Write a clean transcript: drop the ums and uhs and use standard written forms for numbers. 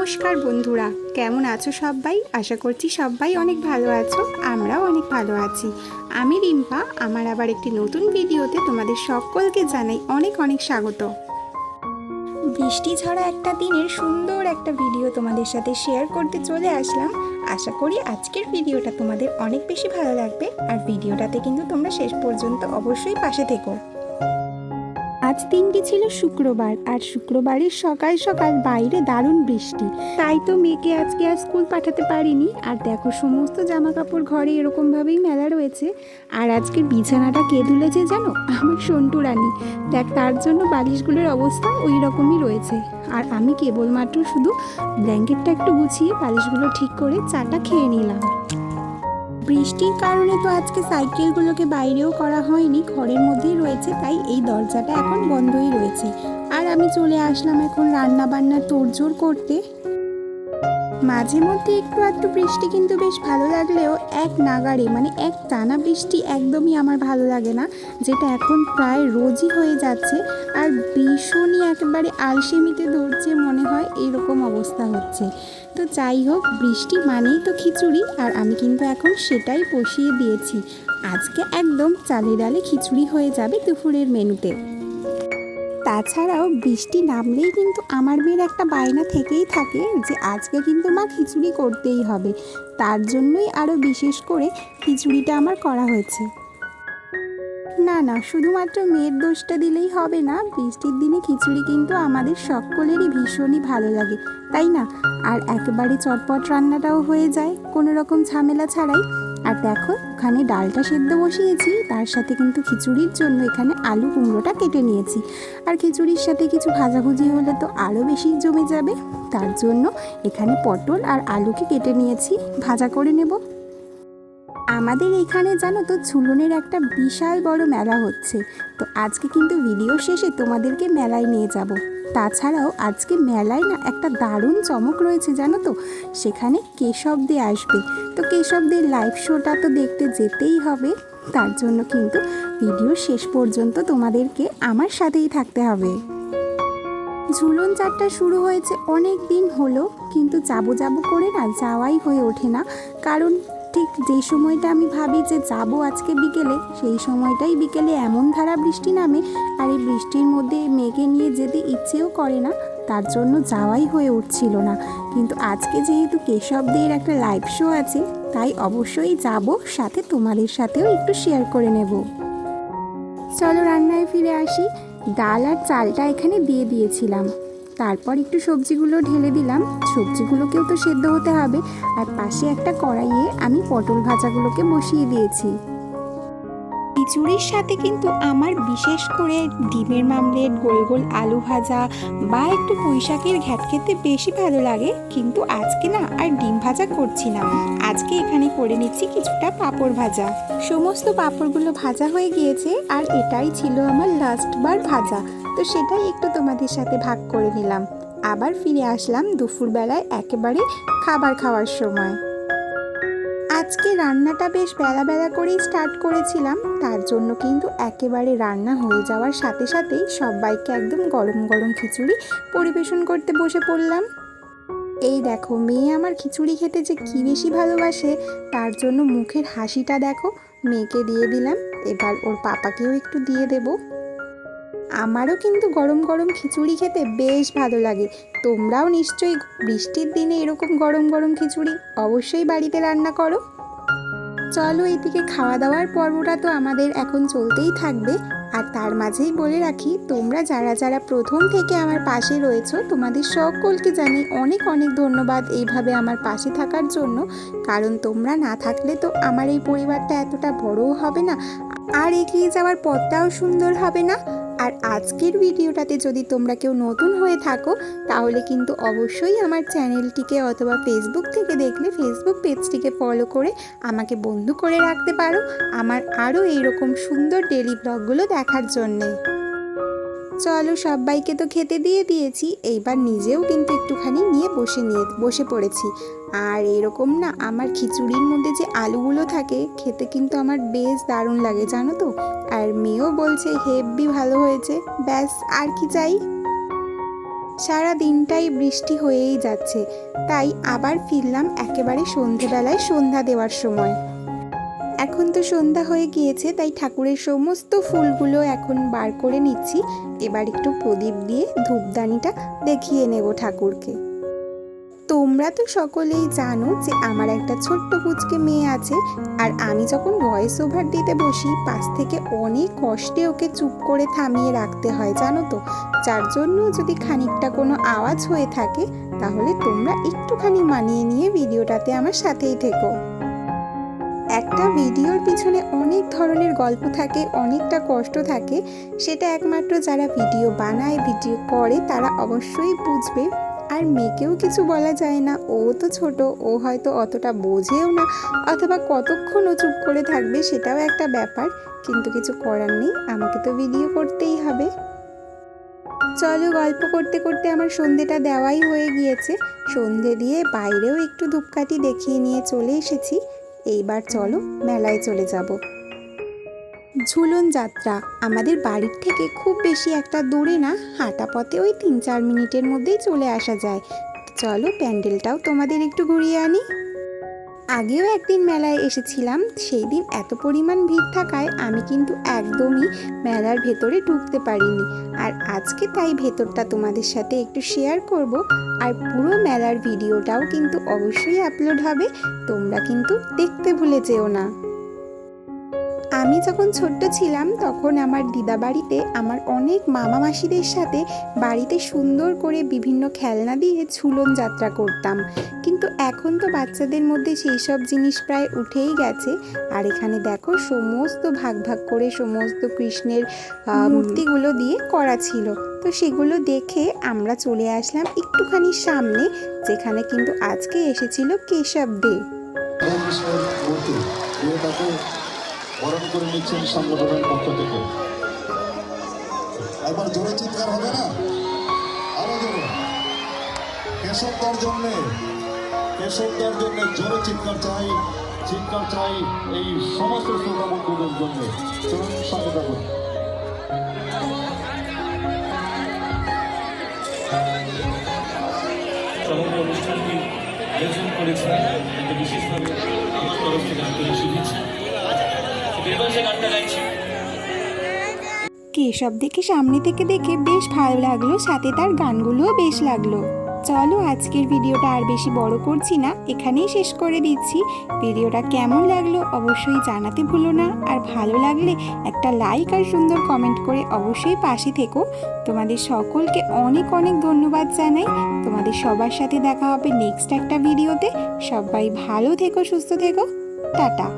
নমস্কার বন্ধুরা, কেমন আছো সবাই? আশা করছি সবাই অনেক ভালো আছো। আমরাও অনেক ভালো আছি। আমি রিম্পা। আমার আবার একটি নতুন ভিডিওতে তোমাদের সকলকে জানাই অনেক অনেক স্বাগত। বৃষ্টি ঝরা একটা দিনের সুন্দর একটা ভিডিও তোমাদের সাথে শেয়ার করতে চলে আসলাম। আশা করি আজকের ভিডিওটা তোমাদের অনেক বেশি ভালো লাগবে, আর ভিডিওটাতে কিন্তু তোমরা শেষ পর্যন্ত অবশ্যই পাশে থেকো। আজ দিনটি ছিল শুক্রবার, আর শুক্রবারের সকাল সকাল বাইরে দারুণ বৃষ্টি, তাই তো মেয়েকে আজকে আর স্কুল পাঠাতে পারিনি। আর দেখো, সমস্ত জামা কাপড় ঘরে এরকমভাবেই মেলা রয়েছে। আর আজকের বিছানাটা কে তুলেছে জানো? আমার সন্টু রানী। দেখ, তার জন্য বালিশগুলোর অবস্থা ওই রকমই রয়েছে। আর আমি কেবলমাত্র শুধু ব্ল্যাঙ্কেটটা একটু গুছিয়ে বালিশগুলো ঠিক করে চাটা খেয়ে নিলাম। বৃষ্টির কারণে তো আজকে সাইকেলগুলোকে বাইরেও করা হয়নি, ঘরের মধ্যেই রয়েছে, তাই এই দরজাটা এখন বন্ধই রয়েছে। আর আমি চলে আসলাম এখন রান্না বান্নার তোড়জোড় করতে। মাঝে মধ্যে একটু আধটু বৃষ্টি কিন্তু বেশ ভালো লাগলেও এক নাগাড়ে এক টানা বৃষ্টি একদমই আমার ভালো লাগে না, যেটা এখন প্রায় রোজই হয়ে যাচ্ছে। আর ভীষণই একেবারে আলসেমিতে ধরছে মনে হয়, এরকম অবস্থা হচ্ছে। তো যাই হোক, বৃষ্টি মানেই তো খিচুড়ি, আর আমি কিন্তু এখন সেটাই বসিয়ে দিয়েছি। আজকে একদম চালে ডালে খিচুড়ি হয়ে যাবে দুপুরের মেনুতে। তাছাড়াও বৃষ্টি নামলেই কিন্তু আমার মেয়ের একটা বায়না থেকেই থাকে যে আজকে কিন্তু মা খিচুড়ি করতেই হবে। তার জন্যই আরও বিশেষ করে খিচুড়িটা আমার করা হয়েছে। না না, শুধুমাত্র মেয়ের দোষটা দিলেই হবে না, বৃষ্টির দিনে খিচুড়ি কিন্তু আমাদের সকলেরই ভীষণই ভালো লাগে, তাই না? আর একেবারে চটপট রান্নাটাও হয়ে যায় কোনো রকম ঝামেলা ছাড়াই। আর দেখো, ওখানে ডালটা সেদ্ধ বসিয়েছি, তার সাথে কিন্তু খিচুড়ির জন্য এখানে আলু কুমড়োটা কেটে নিয়েছি। আর খিচুড়ির সাথে কিছু ভাজাভুজি হলে তো আরও বেশি জমে যাবে, তার জন্য এখানে পটল আর আলুকে কেটে নিয়েছি, ভাজা করে নেব। আমাদের এখানে জানো তো, ঝুলনের একটা বিশাল বড় মেলা হচ্ছে। তো আজকে কিন্তু ভিডিও শেষে তোমাদেরকে মেলায় নিয়ে যাব। তাছাড়াও আজকে মেলায় না একটা দারুণ চমক রয়েছে জানো তো, সেখানে কেশব দে আসবে। তো কেশব দের লাইভ শোটা তো দেখতে যেতেই হবে, তার জন্য কিন্তু ভিডিও শেষ পর্যন্ত তোমাদেরকে আমার সাথেই থাকতে হবে। ঝুলন যাত্রা শুরু হয়েছে অনেক দিন হলো, কিন্তু যাবো যাবো করে না যাওয়াই হয়ে ওঠে না। কারণ ঠিক যে সময়টা আমি ভাবি যে যাব আজকে বিকেলে, সেই সময়টাই বিকেলে এমন ধারা বৃষ্টি নামে, আর এই বৃষ্টির মধ্যে মেয়েকে নিয়ে যেতে ইচ্ছেও করে না, তার জন্য যাওয়াই হয়ে উঠছিল না। কিন্তু আজকে যেহেতু কেশবদের একটা লাইভ শো আছে, তাই অবশ্যই যাব, সাথে তোমাদের সাথেও একটু শেয়ার করে নেব। চলো রান্নায় ফিরে আসি। ডাল আর চালটা এখানে দিয়ে দিয়েছিলাম, তারপর একটু সবজিগুলো ঢেলে দিলাম। সবজিগুলোকেও তো সেদ্ধ হতে হবে। আর পাশে একটা কড়াইয়ে আমি পটল ভাজাগুলোকে বসিয়ে দিয়েছি। খিচুড়ির সাথে কিন্তু আমার বিশেষ করে ডিমের মামলেট, গোল গোল আলু ভাজা বা একটু পুঁই শাকের ঘ্যাট খেতে বেশি ভালো লাগে। কিন্তু আজকে না আর ডিম ভাজা করছি না, আজকে এখানে করে নিচ্ছি কিছুটা পাঁপড় ভাজা। সমস্ত পাঁপড়গুলো ভাজা হয়ে গিয়েছে, আর এটাই ছিল আমার লাস্ট বার ভাজা, তো সেটাই একটু তোমাদের সাথে ভাগ করে নিলাম। আবার ফিরে আসলাম দুপুরবেলায় একেবারে খাবার খাওয়ার সময়। আজকে রান্নাটা বেশ বেলা বেলা করেই স্টার্ট করেছিলাম, তার জন্য কিন্তু একেবারে রান্না হয়ে যাওয়ার সাথে সাথেই সবাইকে একদম গরম গরম খিচুড়ি পরিবেশন করতে বসে পড়লাম। এই দেখো, মেয়ে আমার খিচুড়ি খেতে যে কী বেশি ভালোবাসে, তার জন্য মুখের হাসিটা দেখো। মেয়েকে দিয়ে দিলাম, এবার ওর পাপাকেও একটু দিয়ে দেব। আমারও কিন্তু গরম গরম খিচুড়ি খেতে বেশ ভালো লাগে। তোমরাও নিশ্চয়ই বৃষ্টির দিনে এরকম গরম গরম খিচুড়ি অবশ্যই বাড়িতে রান্না করো। চলো, এদিকে খাওয়া দাওয়ার পর্বটা তো আমাদের এখন চলতেই থাকবে। আর তার মাঝেই বলে রাখি, তোমরা যারা যারা প্রথম থেকে আমার পাশে রয়েছো, তোমাদের সকলকে জানি অনেক অনেক ধন্যবাদ এইভাবে আমার পাশে থাকার জন্য। কারণ তোমরা না থাকলে তো আমার এই পরিবারটা এতটা বড়ও হবে না, আর এগিয়ে যাওয়ার পথটাও সুন্দর হবে না। আর আজকের ভিডিওটাতে যদি তোমরা কেউ নতুন হয়ে থাকো, তাহলে কিন্তু অবশ্যই আমার চ্যানেলটিকে অথবা ফেসবুক থেকে দেখলে ফেসবুক পেজটিকে ফলো করে আমাকে বন্ধু করে রাখতে পারো, আমার আরও এইরকম সুন্দর ডেলি ব্লগগুলো দেখার জন্যে। চলো, সবাইকে তো খেতে দিয়ে দিয়েছি, এইবার নিজেও কিন্তু একটুখানি নিয়ে বসে পড়েছি। আর এরকম না, আমার খিচুড়ির মধ্যে যে আলুগুলো থাকে খেতে কিন্তু আমার বেশ দারুণ লাগে জানো তো। আর মেয়েও বলছে হেব্বি ভালো হয়েছে, ব্যাস আর কি চাই। সারা দিনটাই বৃষ্টি হয়েই যাচ্ছে, তাই আবার ফিরলাম একেবারে সন্ধেবেলায় সন্ধ্যা দেওয়ার সময়। এখন তো সন্ধ্যা হয়ে গিয়েছে, তাই ঠাকুরের সমস্ত ফুলগুলো এখন বার করে নিচ্ছি। এবার একটু প্রদীপ দিয়ে ধূপদানিটা দেখিয়ে নেব ঠাকুরকে। তোমরা তো সকলেই জানো যে আমার একটা ছোট্ট কুচকে মেয়ে আছে, আর আমি যখন ভয়েস ওভার দিতে বসি পাশ থেকে অনেক কষ্টে ওকে চুপ করে থামিয়ে রাখতে হয় জানো তো, যার জন্য যদি খানিকটা কোনো আওয়াজ হয়ে থাকে তাহলে তোমরা একটুখানি মানিয়ে নিয়ে ভিডিওটাতে আমার সাথেই থেকো। একটা ভিডিওর পিছনে অনেক ধরনের গল্প থাকে, অনেকটা কষ্ট থাকে, সেটা একমাত্র যারা ভিডিও বানায়, ভিডিও করে তারা অবশ্যই বুঝবে। আর মেয়েকেও কিছু বলা যায় না, ও তো ছোট, ও হয়তো অতটা বোঝেও না, অথবা কতক্ষণ ও চুপ করে থাকবে সেটাও একটা ব্যাপার, কিন্তু কিছু করার নেই, আমাকে তো ভিডিও করতেই হবে। চলো, গল্প করতে করতে আমার সন্ধেটা দেওয়াই হয়ে গিয়েছে। সন্ধে দিয়ে বাইরেও একটু ধূপকাঠি দেখিয়ে নিয়ে চলে এসেছি। এইবার চলো মেলায় চলে যাব। ঝুলন যাত্রা আমাদের বাড়ির থেকে খুব বেশি একটা দূরে না, হাঁটা পথে ওই 3-4 মিনিটের মধ্যেই চলে আসা যায়। চলো প্যান্ডেলটাও তোমাদের একটু ঘুরিয়ে আনি। আগেও একদিন মেলায় এসেছিলাম, সেই দিন এত পরিমাণ ভিড় থাকায় আমি কিন্তু একদমই মেলার ভেতরে ঢুকতে পারিনি। আর আজকে তাই ভেতরটা তোমাদের সাথে একটু শেয়ার করব, আর পুরো মেলার ভিডিওটাও কিন্তু অবশ্যই আপলোড হবে, তোমরা কিন্তু দেখতে ভুলে যেও না। আমি যখন ছোট্ট ছিলাম তখন আমার দিদা বাড়িতে আমার অনেক মামা মাসিদের সাথে বাড়িতে সুন্দর করে বিভিন্ন খেলনা দিয়ে ঝুলন যাত্রা করতাম, কিন্তু এখন তো বাচ্চাদের মধ্যে সেই সব জিনিস প্রায় উঠেই গেছে। আর এখানে দেখো সমস্ত ভাগ ভাগ করে সমস্ত কৃষ্ণের মূর্তিগুলো দিয়ে করা ছিল, তো সেগুলো দেখে আমরা চলে আসলাম একটুখানি সামনে, যেখানে কিন্তু আজকে এসেছিল কেশব দে। বরণ করে নিচ্ছেন সংগঠনের পক্ষ থেকে। একবার জোরে চিৎকার হবে না? আরো জোরে। কেশবদার জন্যে জোরে চিৎকার চাই এই সমস্ত শ্রোতা বন্ধুদের জন্য। চলুন সঙ্গে থাকুন। সমগ্র অনুষ্ঠানটি আয়োজন করেছেন বিশেষভাবে আমার তরফ থেকে আন্তরিক শুভেচ্ছা। কেশব দেখে সামনে থেকে দেখে বেশ ভালো লাগলো, সাথে তার গানগুলোও বেশ লাগলো। চলো আজকের ভিডিওটা আর বেশি বড় করছি না, এখানেই শেষ করে দিচ্ছি। ভিডিওটা কেমন লাগলো অবশ্যই জানাতে ভুলো না, আর ভালো লাগলে একটা লাইক আর সুন্দর কমেন্ট করে অবশ্যই পাশে থেকো। তোমাদের সকলকে অনেক অনেক ধন্যবাদ জানাই। তোমাদের সবার সাথে দেখা হবে নেক্সট একটা ভিডিওতে। সবাই ভালো থেকো, সুস্থ থেকো, টাটা।